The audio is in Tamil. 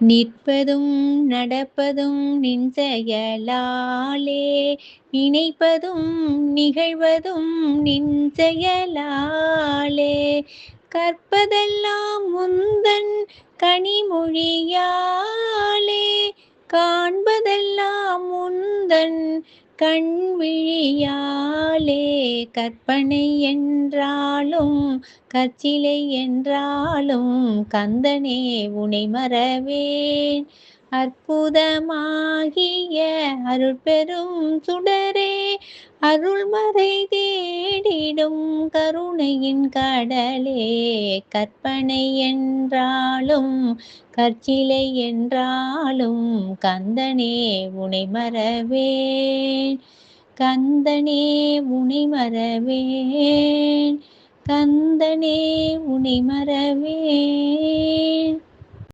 நிற்பதும் நடப்பதும் நின் செயலாலே, நினைப்பதும் நிகழ்வதும் நின் செயலாலே, கற்பதெல்லாம் முந்தன் கனிமொழியாலே, காண்பதெல்லாம் முந்தன் கண்விழியாலே, கற்பனை என்றாலும் கற்சிலை என்றாலும் கந்தனே உனை மறவேன். அற்புதமாகிய அருட்பெரும் சுடரே, அருள்மறை தேடிடும் கருணையின் கடலே, கற்பனை என்றாலும் கற்சிலை என்றாலும் கந்தனே உனை மறவேன். கந்தனே உனை மறவேன். கந்தனே உனை மறவேன்.